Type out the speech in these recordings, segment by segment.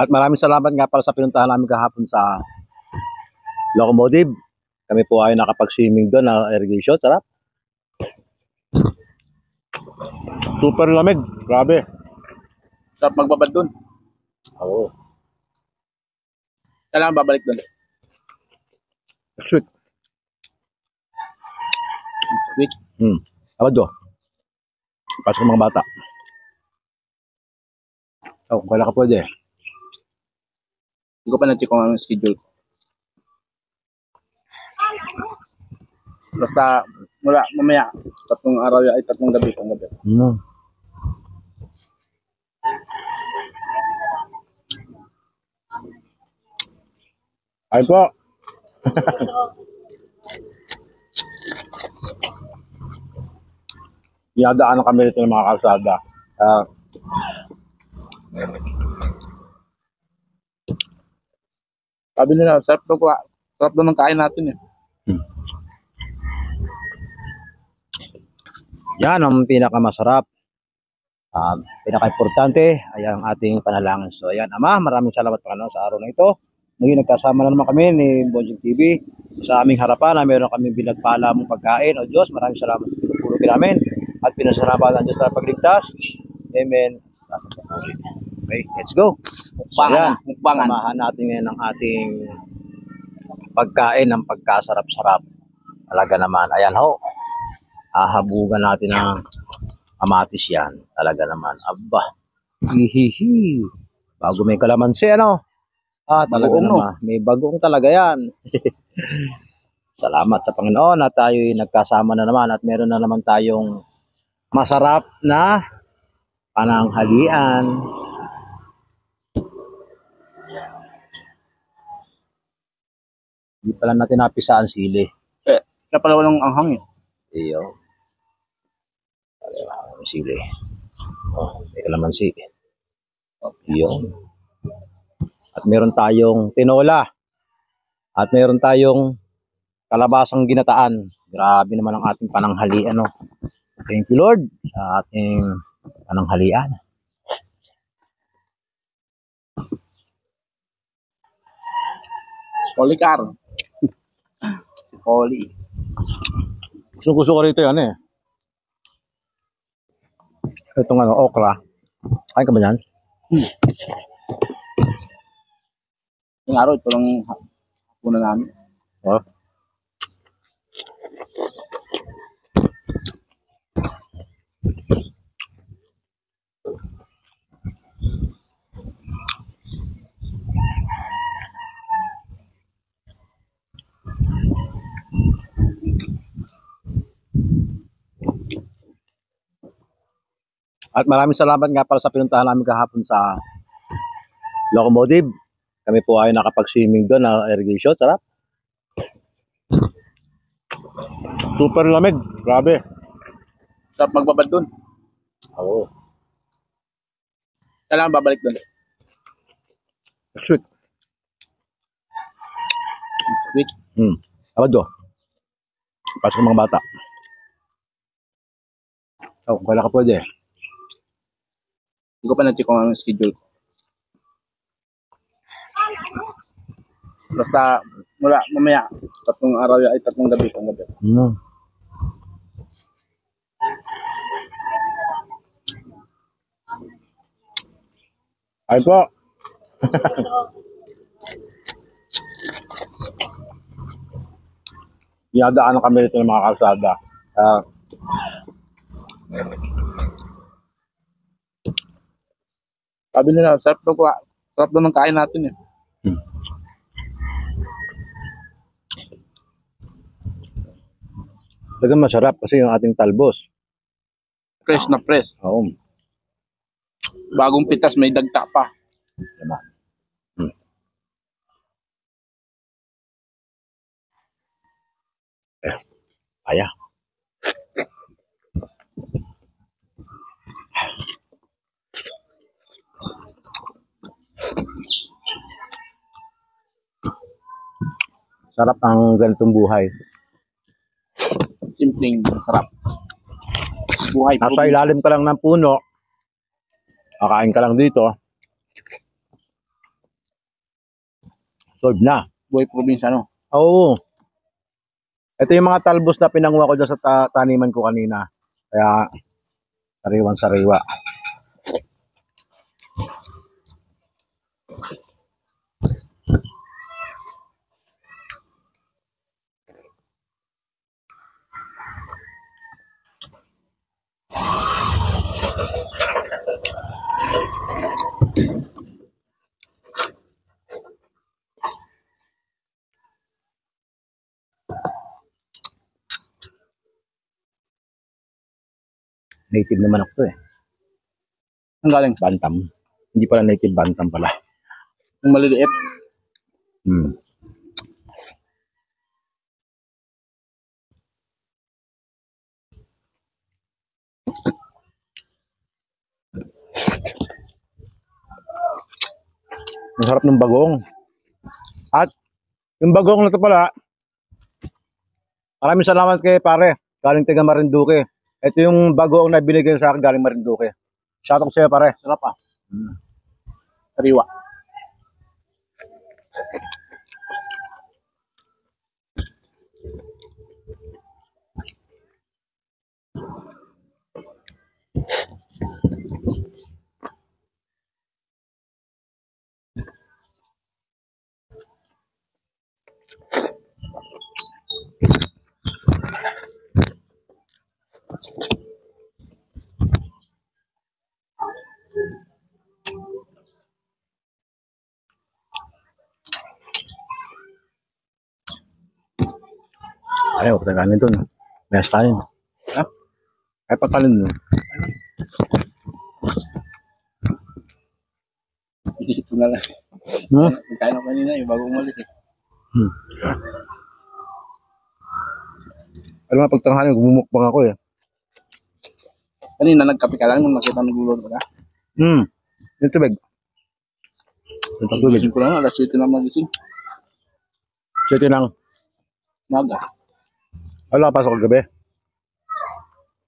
At maraming salamat nga pala sa pinuntahan namin kahapon sa Locomotive. Kami po ay nakapag-swimming doon na irrigation. Sarap. Super lamig. Grabe. Sarap magbabad doon. Oo. Kailangan babalik doon. Sweet. Sweet. Abad do. Pasok ng mga bata. Oh, kung kailan ka pwede. Hindi ko pa na-check kung anong schedule ko. Basta mula mamaya, tatlong araw ay tatlong gabi pang gabi. Ay po. Dinadaanan kami dito ng mga kalsada. Sabi nila, sarap daw ng kain natin eh. Yan ang pinakamasarap. Pinaka-importante ay ang ating panalangin. So ayan, Ama, maraming salamat Panginoon sa araw na ito. Ngayon nagkasama na naman kami ni Bonjing TV. Sa aming harapan na meron kaming binagpala mong pagkain. O Diyos, maraming salamat sa pinupulong namin. At pinasalamat ang Diyos sa pagligtas. Amen. Okay, let's go. Mukbangan. Samahan natin ngayon ang ating pagkain ng pagkasarap-sarap. Talaga naman. Ayan ho. Hahabugan natin ang kamatis yan. Talaga naman. Aba. Hihihi. Bago may kalamansi, ano? Talaga bagoong, naman. May bagong talaga yan. Salamat sa Panginoon at tayo'y nagkasama na naman at meron na naman tayong masarap na pananghalian. Hindi pala natin napisa ang sili. Kaya pala walang anghang eh. Iyo. May sili. May kalamansi. Iyo. At meron tayong tinola. At meron tayong kalabasang ginataan. Grabe naman ang ating pananghalian. No? Thank you Lord sa ating pananghalian. Policar. Si Poli. Gusto ko rito yan eh. Itong ano, okra. Kain ka ba yan? Yung araw, ito lang hapunan namin. Oh. At maraming salamat nga pala sa pinuntahan namin kahapon sa Locomotive. Kami po ay nakapag-swimming doon na irrigation. Sarap. Super lamig. Grabe. Sarap magbabad doon. Oo. Kailangan babalik doon. Sweet. Sweet. Abad do. Pasok ng mga bata. Oh, kung kailan ka pwede. Hindi ko pa na-check kung anong schedule ko. Basta mula mamaya, tatlong araw ay tatlong gabi pang gabi. Ay po. Dinadaanan kami dito ng mga kalsada. Sabi nila, sarap daw ng kain natin eh. Talagang masarap kasi yung ating talbos. Fresh na fresh. Oo. Bagong pitas, may dagta pa. Diba? Kaya. Sarap ang ganitong buhay. Simpleng sarap. Buhay. Nasa ilalim ka lang ng puno. Kakain ka lang dito. Solve na. Buhay probinsya, no? Oo. Ito yung mga talbos na pinanguha ko dyan sa taniman ko kanina. Kaya, sariwan-sariwa. Native naman ako to eh. Ang galing. Bantam. Hindi pala native, bantam pala. Yung maliliit. Hmm. Ang sarap ng bagong. At yung bagong na to pala, maraming salamat kay pare. Galing taga Marinduque. Ito yung bagong na binigay sa akin galing Marinduque. Shoutout sa'yo pare. Sarap ah. Sariwa. Ayaw, pataganin dun. May kanin. Ha? Ay, pagkanin dun. Isip ko na lang. Nagkain ako kanina yung bago umalis eh. Alam mo, pagtanghali, gumumukbang ako eh. Kanina nagkape ka lang nung nakita ng gulo ka. Yung tubig. Yung tubig. Gising ko lang, alas 7 na magising. Siyete ng, Maga. wala ka pasok kagabi.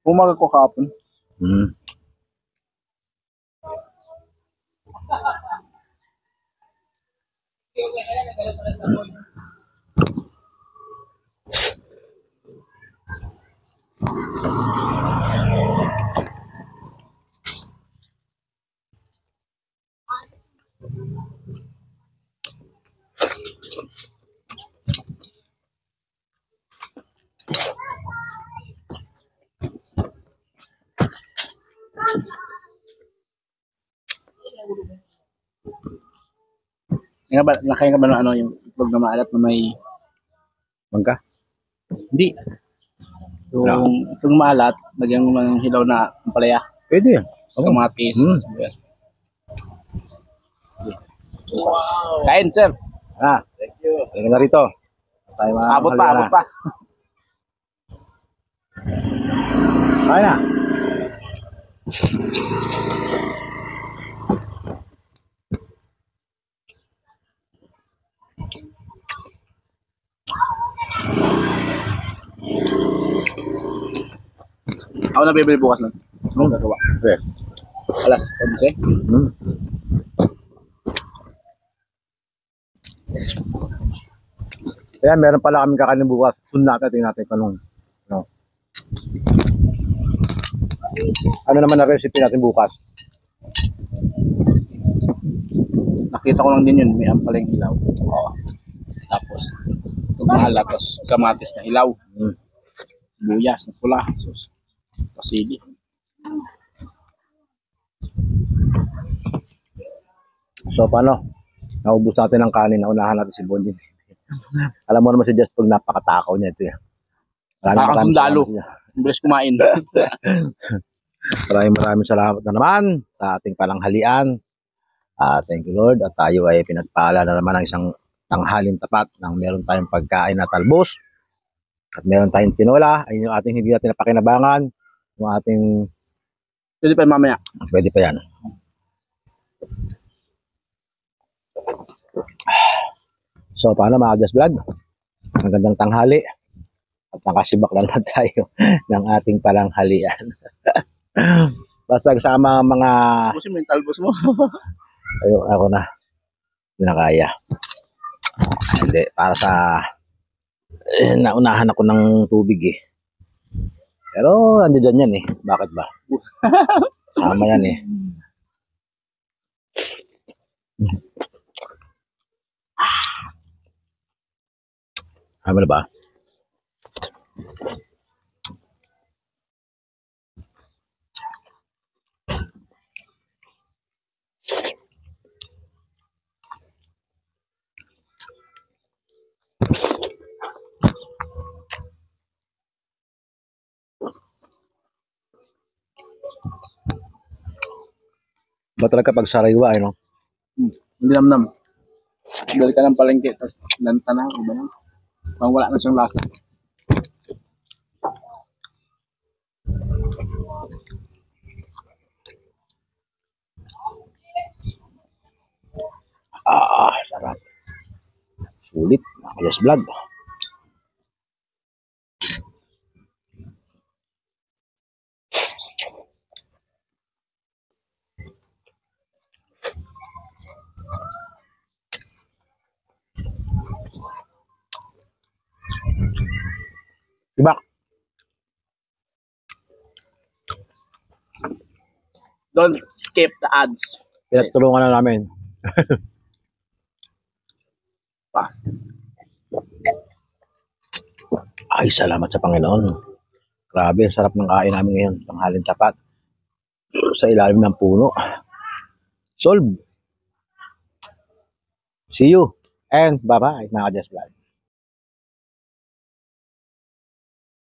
Umaga ko kahapon. Nakain ka ba ng ano, yung itlog na maalat na may... Mangka? Hindi. Yung itlog maalat, lagyan mo ng hilaw na ampalaya. Pwede yan. Kamatis. Wow. Kain, sir. Thank you. Tingnan na rito. Tayo mga Abot pa. Kain na. Ako na bibili bukas nun. Ano gagawa? Okay. Alas 11. Kaya meron pala kami kakanin bukas. Sunod natin, tingnan natin kung anong. Ano naman na recipe natin bukas? Nakita ko lang din yun, may ampaling hilaw. Tapos, itlog maalat, tapos kamatis na hilaw. Buyas na pula. Pasili. So, paano? Naubos natin ang kanin. Naunahan natin si Bonjin. Alam mo naman si Just pag napakatakaw niya ito. Maraming sundalo. Bilis kumain. Maraming salamat na naman sa ating palanghalian. Thank you Lord. At tayo ay pinagpala na naman ng isang tanghalin tapat nang meron tayong pagkain na talbos. At meron tayong tinola. Ay yung ating hindi natin napakinabangan. Yung ating... Pwede pa mamaya. Pwede pa yan. So, paano mga Just Vlog? Magandang tanghali. At nakasibak lang na tayo ng ating palanghalian. Basta kasama mga... Busin mo yung talbos mo. Ayun, ako na. Hindi na kaya. Hindi, para sa naunahan ako ng tubig eh. Pero ando dyan yan eh. Bakit ba? Sama yan eh. Ano na ba? Ba talaga pag sariwa eh, no? Hindi namnam. Bili ka ng palengke, tapos lanta na, iba na. Pang wala na siyang lasa. Sarap. Sulit. Nakayas vlog. Diba? Don't skip the ads. Pinatulungan na namin. Pa. Ay, salamat sa Panginoon. Grabe, sarap ng kain namin ngayon. Tanghalin tapat. Sa ilalim ng puno. Solve. See you. And bye-bye, mga Just Vlog.